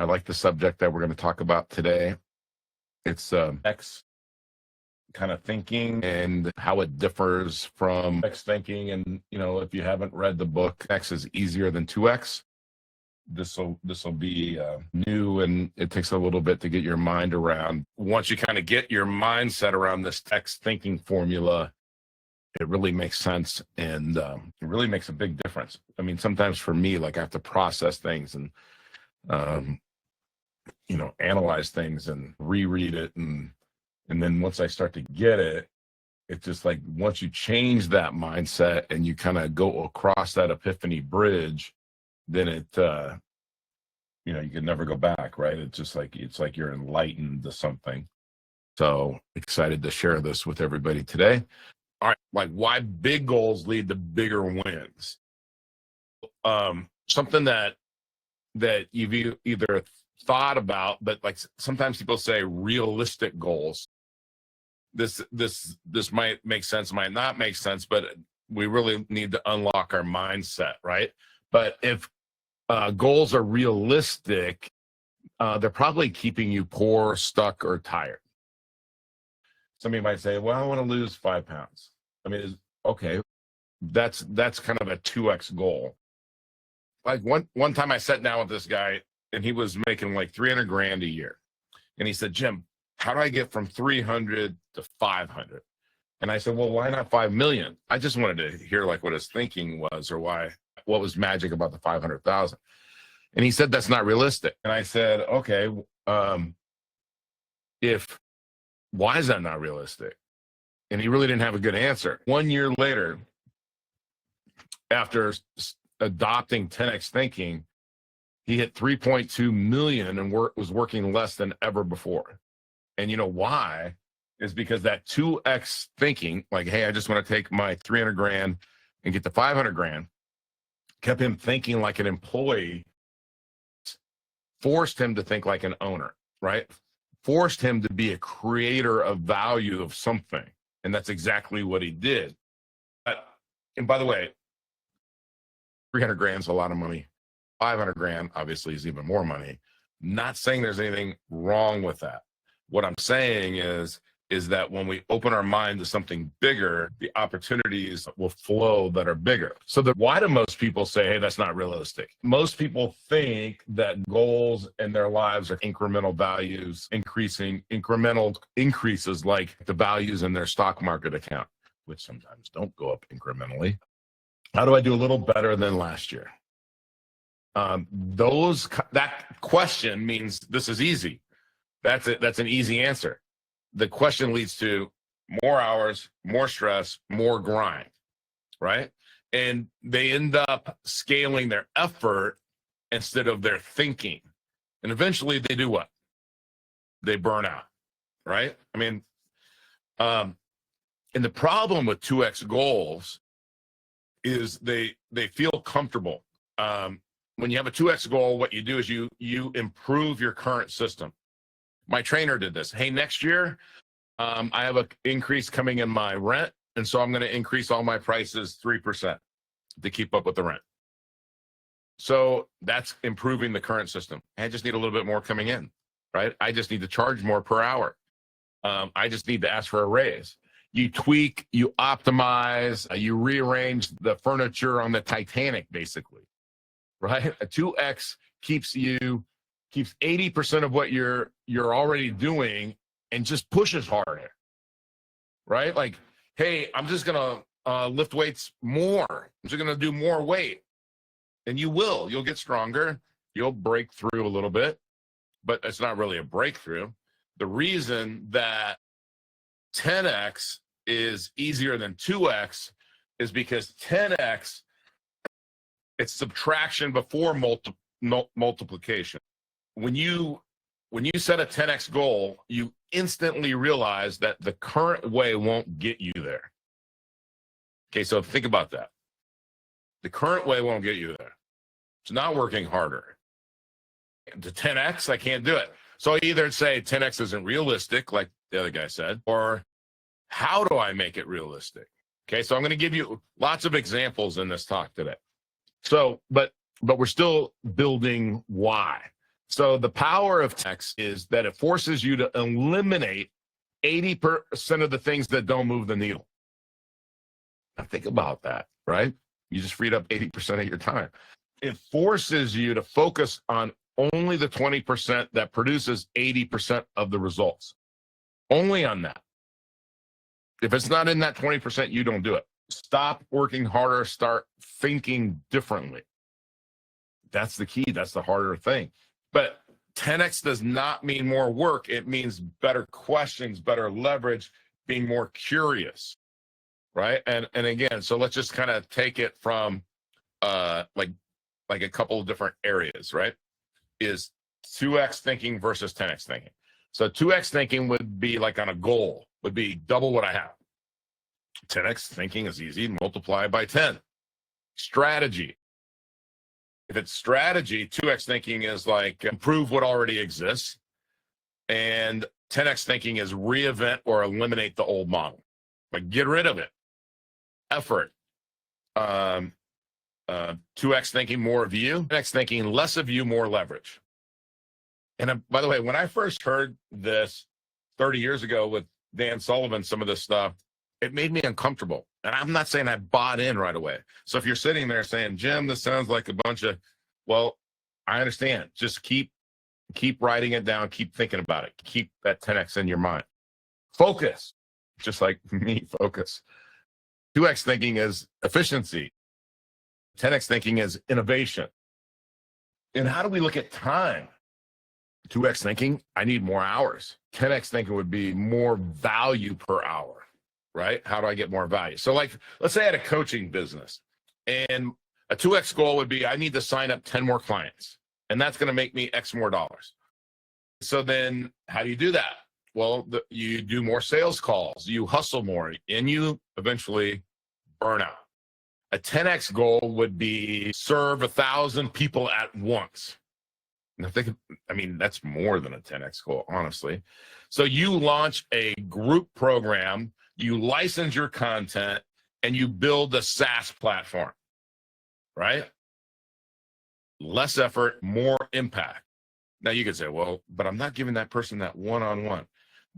I like the subject that we're going to talk about today. It's X kind of thinking and how it differs from X thinking. And, you know, if you haven't read the book, X is easier than 2X. This will be new, and it takes a little bit to get your mind around. Once you kind of get your mindset around this X thinking formula, it really makes sense, and it really makes a big difference. I mean, sometimes for me, like, I have to process things and you know, analyze things and reread it, and then once I start to get it, it's just like once you change that mindset and you kind of go across that epiphany bridge, then it you know, you can never go back, right? It's like you're enlightened to something. So excited to share this with everybody today. All right, like, why big goals lead to bigger wins. Something that you've either thought about, but like sometimes people say realistic goals. This might make sense, might not make sense, but we really need to unlock our mindset, right? But if goals are realistic, they're probably keeping you poor, stuck, or tired. Somebody might say, well, I want to lose 5 pounds. I mean, okay, that's kind of a 2X goal. Like one time I sat down with this guy, and he was making like 300 grand a year. And he said, Jim, how do I get from 300 to 500? And I said, well, why not 5 million? I just wanted to hear like what his thinking was, or what was magic about the 500,000. And he said, that's not realistic. And I said, okay, why is that not realistic? And he really didn't have a good answer. 1 year later, after adopting 10X thinking, he hit 3.2 million and was working less than ever before. And you know why? Is because that 2X thinking, like, hey, I just want to take my 300 grand and get to 500 grand, kept him thinking like an employee, forced him to think like an owner, right? Forced him to be a creator of value of something. And that's exactly what he did. And by the way, 300 grand is a lot of money. 500 grand obviously is even more money. Not saying there's anything wrong with that. What I'm saying is that when we open our mind to something bigger, the opportunities will flow that are bigger. So why do most people say, hey, that's not realistic? Most people think that goals in their lives are incremental values, incremental increases, like the values in their stock market account, which sometimes don't go up incrementally. How do I do a little better than last year? That question means this is easy. That's it. That's an easy answer. The question leads to more hours, more stress, more grind, right? And they end up scaling their effort instead of their thinking. And eventually they do what? They burn out, right? I mean, and the problem with 2X goals is they feel comfortable. When you have a 2X goal, what you do is you improve your current system. My trainer did this. Hey, next year, I have an increase coming in my rent, and so I'm going to increase all my prices 3% to keep up with the rent. So that's improving the current system. I just need a little bit more coming in, right? I just need to charge more per hour. I just need to ask for a raise. You tweak, you optimize, you rearrange the furniture on the Titanic, basically, right? A 2X keeps 80% of what you're already doing and just pushes harder, right? Like, hey, I'm just going to lift weights more. I'm just going to do more weight. And you'll get stronger. You'll break through a little bit, but it's not really a breakthrough. The reason that 10X is easier than 2X is because 10X, it's subtraction before multiplication. When you set a 10X goal, you instantly realize that the current way won't get you there. Okay, so think about that. The current way won't get you there. It's not working harder. To 10X, I can't do it. So I either say 10X isn't realistic, like the other guy said, or how do I make it realistic? Okay, so I'm going to give you lots of examples in this talk today. So, but we're still building why. So the power of text is that it forces you to eliminate 80% of the things that don't move the needle. Now think about that, right? You just freed up 80% of your time. It forces you to focus on only the 20% that produces 80% of the results. Only on that. If it's not in that 20%, you don't do it. Stop working harder, start thinking differently. That's the key. That's the harder thing. But 10x does not mean more work. It means better questions, better leverage, being more curious, right? And again, so let's just kind of take it from like a couple of different areas, right? Is 2x thinking versus 10x thinking. So 2x thinking would be like on a goal, would be double what I have. 10x thinking is easy, multiply by 10. Strategy. If it's strategy, 2x thinking is like improve what already exists. And 10x thinking is reinvent or eliminate the old model. Like get rid of it. Effort. 2x thinking, more of you. 10x thinking, less of you, more leverage. And by the way, when I first heard this 30 years ago with Dan Sullivan, some of this stuff, it made me uncomfortable. And I'm not saying I bought in right away. So if you're sitting there saying, Jim, this sounds like a bunch of, well, I understand. Just keep writing it down. Keep thinking about it. Keep that 10x in your mind. Focus, just like me, focus. 2x thinking is efficiency. 10x thinking is innovation. And how do we look at time? 2x thinking, I need more hours. 10x thinking would be more value per hour, right? How do I get more value? So like, let's say I had a coaching business and a 2x goal would be, I need to sign up 10 more clients and that's going to make me X more dollars. So then how do you do that? Well, you do more sales calls, you hustle more, and you eventually burn out. A 10x goal would be serve 1,000 people at once. And I mean, that's more than a 10x goal, honestly. So you launch a group program, you license your content, and you build a SaaS platform, right? Less effort, more impact. Now you could say, well, but I'm not giving that person that one-on-one.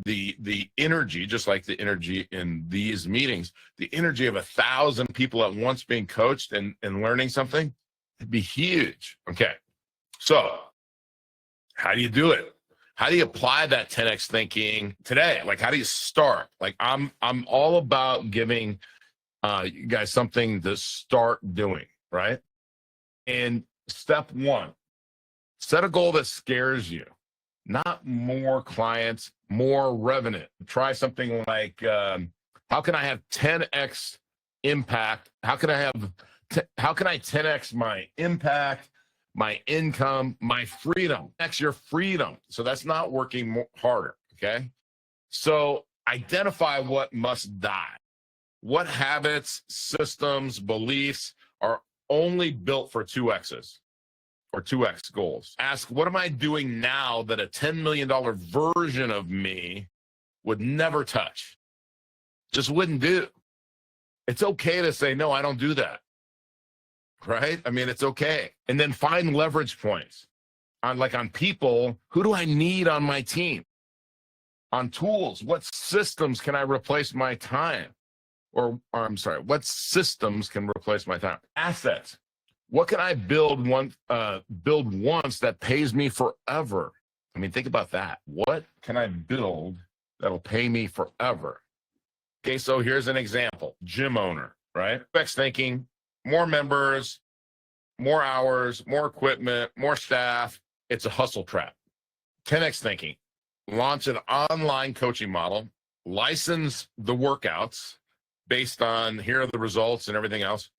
The energy, just like the energy in these meetings, the energy of 1,000 people at once being coached and learning something, it'd be huge. Okay. So how do you do it? How do you apply that 10x thinking today? Like, how do you start? Like, I'm all about giving you guys something to start doing, right? And step one, set a goal that scares you. Not more clients, more revenue. Try something like, how can I have 10x impact? How can I 10x my impact, my income, my freedom? X your freedom. So that's not working harder. Okay. So identify what must die. What habits, systems, beliefs are only built for 2x's? Or 2x goals. Ask, what am I doing now that a $10 million version of me would never touch? Just wouldn't do. It's okay to say, no, I don't do that. Right? I mean, it's okay. And then find leverage points on people. Who do I need on my team? On tools, what systems can I replace my time? Or I'm sorry, what systems can replace my time? Assets. What can I build once that pays me forever? I mean, think about that. What can I build that'll pay me forever? Okay, so here's an example. Gym owner, right? X thinking, more members, more hours, more equipment, more staff. It's a hustle trap. 10x thinking, launch an online coaching model, license the workouts based on here are the results and everything else.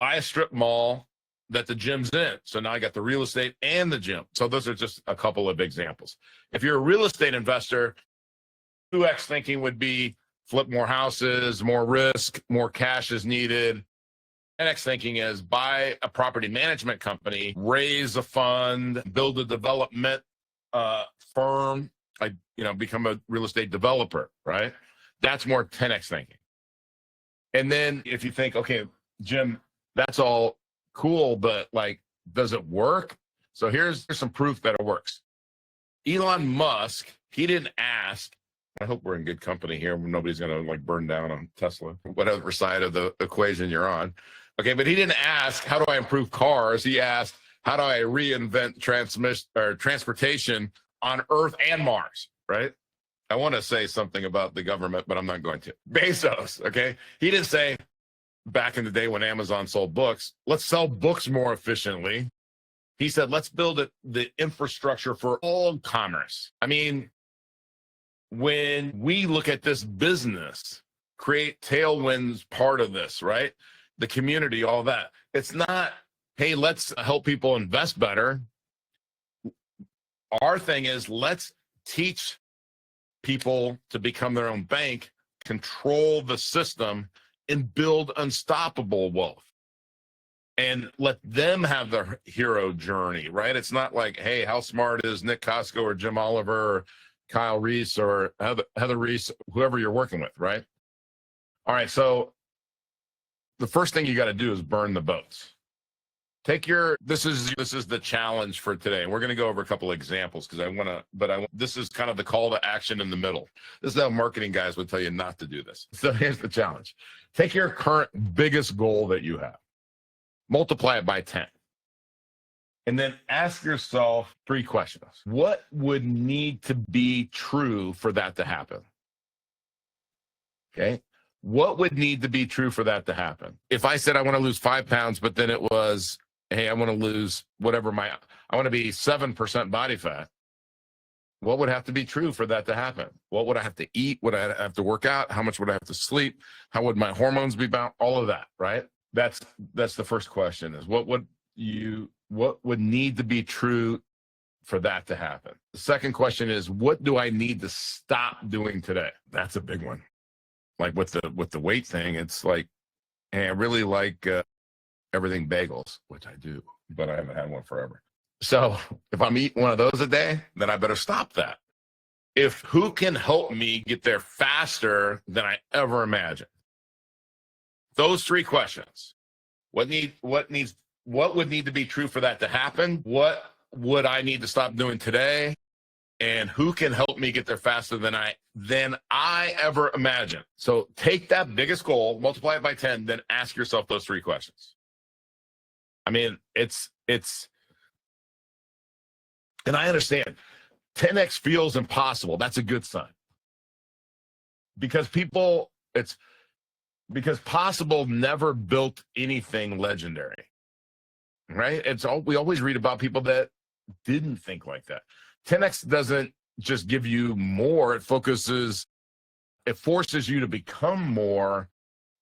Buy a strip mall that the gym's in. So now I got the real estate and the gym. So those are just a couple of examples. If you're a real estate investor, 2x thinking would be flip more houses, more risk, more cash is needed. 10x thinking is buy a property management company, raise a fund, build a development firm, become a real estate developer, right? That's more 10x thinking. And then if you think, okay, Jim, that's all cool, but like, does it work? So here's some proof that it works. Elon Musk, he didn't ask, I hope we're in good company here. Nobody's going to like burn down on Tesla, whatever side of the equation you're on. Okay, but he didn't ask, how do I improve cars? He asked, how do I reinvent transportation on Earth and Mars, right? I want to say something about the government, but I'm not going to. Bezos, okay? He didn't say, back in the day when Amazon sold books, let's sell books more efficiently. He said, let's build the infrastructure for all commerce. I mean, when we look at this business, create tailwinds part of this, right? The community, all that. It's not, hey, let's help people invest better. Our thing is, let's teach people to become their own bank, control the system, and build unstoppable wealth. And let them have their hero journey, right? It's not like, hey, how smart is Nick Costco or Jim Oliver or Kyle Reese or Heather Reese, whoever you're working with, right? All right, so the first thing you got to do is burn the boats. This is the challenge for today. We're going to go over a couple of examples because this is kind of the call to action in the middle. This is how marketing guys would tell you not to do this. So here's the challenge. Take your current biggest goal that you have, multiply it by 10. And then ask yourself 3 questions. What would need to be true for that to happen? Okay. What would need to be true for that to happen? If I said I want to lose 5 pounds, but then it was, hey, I want to lose I want to be 7% body fat. What would have to be true for that to happen? What would I have to eat? Would I have to work out? How much would I have to sleep? How would my hormones be bound? All of that, right? That's the first question is what would need to be true for that to happen? The second question is, what do I need to stop doing today? That's a big one. Like with the weight thing, it's like, hey, I really like everything bagels, which I do, but I haven't had one forever. So if I'm eating one of those a day, then I better stop that. Who can help me get there faster than I ever imagined? Those 3 questions. What would need to be true for that to happen? What would I need to stop doing today? And who can help me get there faster than I ever imagined? So take that biggest goal, multiply it by 10, then ask yourself those 3 questions. I mean, it's, and I understand 10x feels impossible. That's a good sign. Because possible never built anything legendary, right? We always read about people that didn't think like that. 10x doesn't just give you more. It forces you to become more.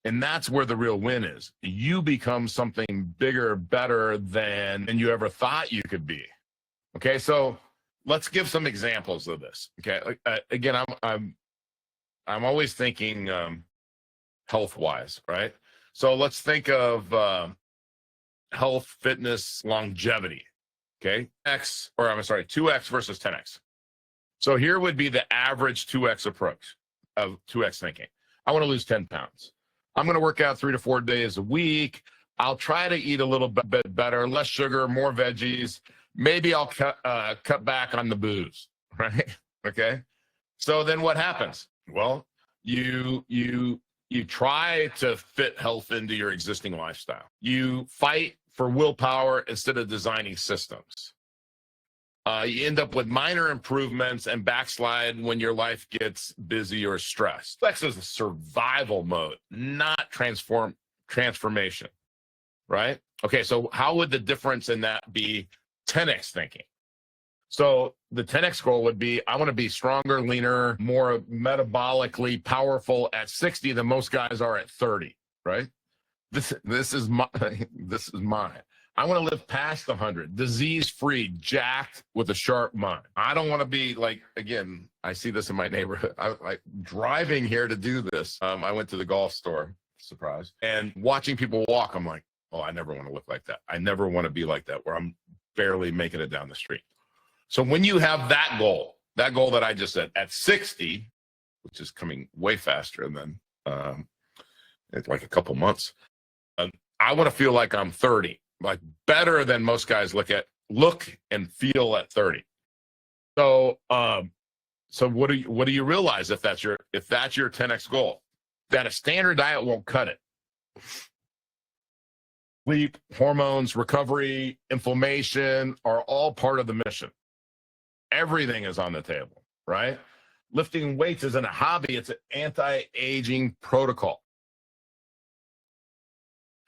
And that's where the real win is. You become something bigger, better than you ever thought you could be. Okay. So let's give some examples of this. Okay. Again, I'm always thinking, health wise, right? So let's think of health, fitness, longevity. Okay. 2x versus 10x. So here would be the average 2x approach of 2x thinking. I want to lose 10 pounds. I'm going to work out 3 to 4 days a week. I'll try to eat a little bit better, less sugar, more veggies. Maybe I'll cut back on the booze, right? Okay. So then what happens? Well, you try to fit health into your existing lifestyle. You fight for willpower instead of designing systems. You end up with minor improvements and backslide when your life gets busy or stressed. Flex is a survival mode, not transformation, right? Okay, so how would the difference in that be 10x thinking? So the 10x goal would be, I want to be stronger, leaner, more metabolically powerful at 60 than most guys are at 30, right? This is mine. I want to live past 100, disease-free, jacked with a sharp mind. I don't want to be like, again, I see this in my neighborhood. I driving here to do this. I went to the golf store, surprise, and watching people walk, I'm like, oh, I never want to look like that. I never want to be like that, where I'm barely making it down the street. So when you have that goal that I just said at 60, which is coming way faster than it's like a couple months, I want to feel like I'm 30. Like better than most guys look look and feel at 30. So, so what do you realize if that's your 10x goal? That a standard diet won't cut it. Sleep, hormones, recovery, inflammation are all part of the mission. Everything is on the table, right? Lifting weights isn't a hobby, it's an anti-aging protocol.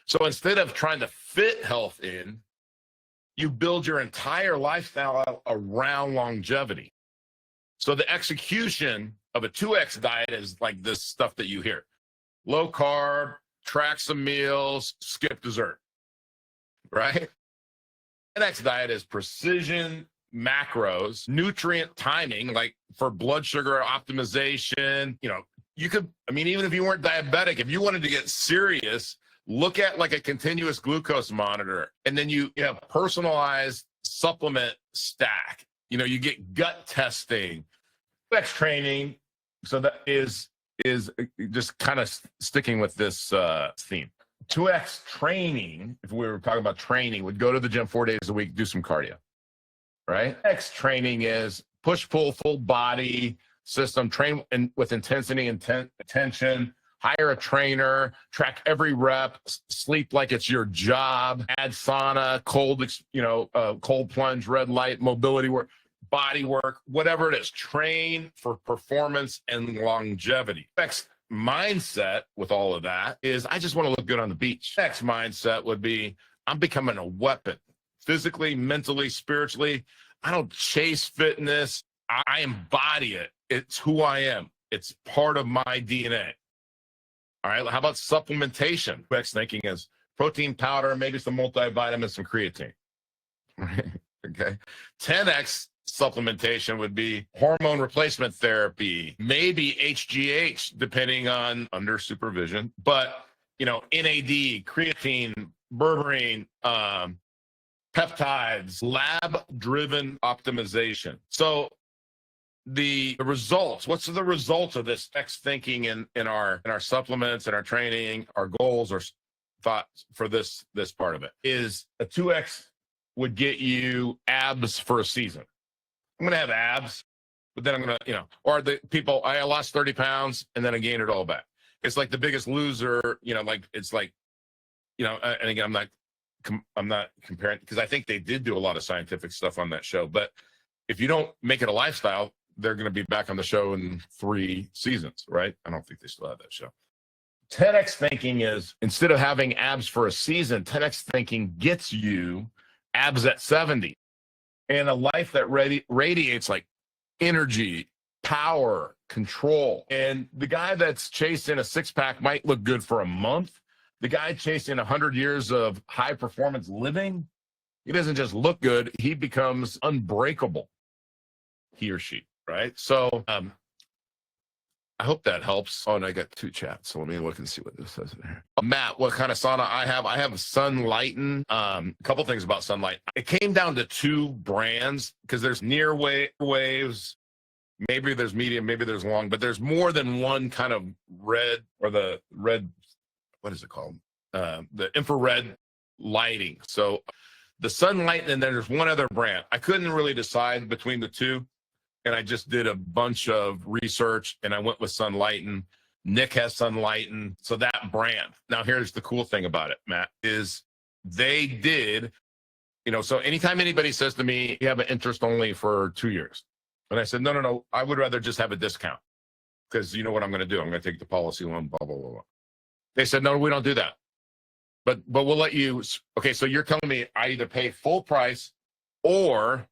So instead of trying to fit health in, you build your entire lifestyle around longevity. So the execution of a 2X diet is like this stuff that you hear. Low carb, track some meals, skip dessert, right? 10X diet is precision macros, nutrient timing, like for blood sugar optimization. You know, you could, I mean, even if you weren't diabetic, if you wanted to get serious, look at like a continuous glucose monitor, and then you have personalized supplement stack. You know, you get gut testing, 2X training. So that is just kind of sticking with this theme. 2X training, if we were talking about training, would go to the gym 4 days a week, do some cardio, right? 2X training is push, pull, full body system, train with intensity and attention, hire a trainer, track every rep, sleep like it's your job, add sauna, cold plunge, red light, mobility work, body work, whatever it is, train for performance and longevity. Next mindset with all of that is I just want to look good on the beach. Next mindset would be I'm becoming a weapon, physically, mentally, spiritually. I don't chase fitness. I embody it. It's who I am. It's part of my DNA. All right. How about supplementation? Next thinking is protein powder, maybe some multivitamins, some creatine. Okay. 10X supplementation would be hormone replacement therapy, maybe HGH, depending on under supervision, but you know, NAD, creatine, berberine, peptides, lab-driven optimization. So the results, what's the results of this X thinking in our supplements and our training, our goals or thoughts for this part of it is a 2X would get you abs for a season. I'm going to have abs, but then I'm going to, or the people, I lost 30 pounds and then I gained it all back. It's like the Biggest Loser, like, it's like, and again, I'm not comparing because I think they did do a lot of scientific stuff on that show, but if you don't make it a lifestyle, they're going to be back on the show in 3 seasons, right? I don't think they still have that show. 10X thinking is instead of having abs for a season, 10X thinking gets you abs at 70. And a life that radiates like energy, power, control. And the guy that's chasing a 6-pack might look good for a month. The guy chasing 100 years of high performance living, he doesn't just look good, he becomes unbreakable, he or she, right? So I hope that helps. Oh, and I got 2 chats, so let me look and see what this says there. Matt, what kind of sauna I have? I have Sunlighten. A couple things about Sunlight. It came down to 2 brands because there's near waves, maybe there's medium, maybe there's long, but there's more than one kind of red or the red, what is it called? The infrared lighting. So the Sunlighten, and then there's one other brand. I couldn't really decide between the 2. And I just did a bunch of research and I went with Sunlighten. Nick has Sunlighten. So that brand. Now, here's the cool thing about it, Matt, is they did, so anytime anybody says to me, you have an interest only for 2 years. And I said, no, I would rather just have a discount because you know what I'm going to do. I'm going to take the policy loan, blah, blah, blah, blah. They said, no, we don't do that. But we'll let you. Okay, so you're telling me I either pay full price or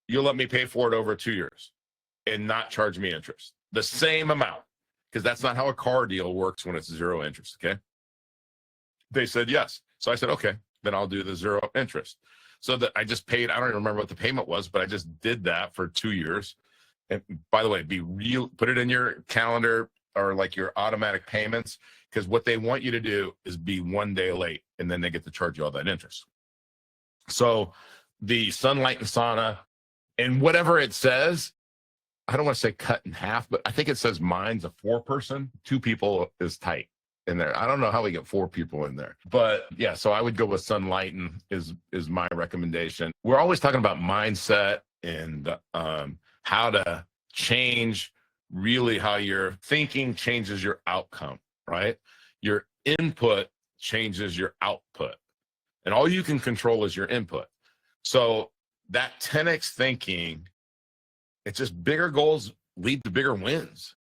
you'll let me pay for it over 2 years and not charge me interest. The same amount, because that's not how a car deal works when it's 0 interest, okay? They said yes. So I said, okay, then I'll do the 0 interest. So that I just paid, I don't even remember what the payment was, but I just did that for 2 years. And by the way, put it in your calendar or like your automatic payments, because what they want you to do is be 1 day late, and then they get to charge you all that interest. So the Sunlighten sauna, and whatever it says, I don't want to say cut in half, but I think it says mine's a 4-person, 2 people is tight. in there. I don't know how we get 4 people in there, but yeah. So I would go with Sunlighten is my recommendation. We're always talking about mindset and how to change. Really, how your thinking changes your outcome, right? Your input changes your output, and all you can control is your input. So that 10x thinking, it's just bigger goals lead to bigger wins.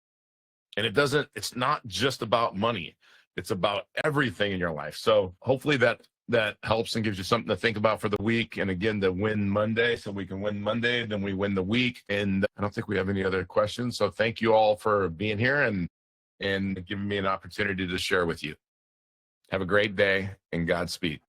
And it's not just about money. It's about everything in your life. So hopefully that helps and gives you something to think about for the week. And again, the win Monday, so we can win Monday, then we win the week. And I don't think we have any other questions. So thank you all for being here and giving me an opportunity to share with you. Have a great day and Godspeed.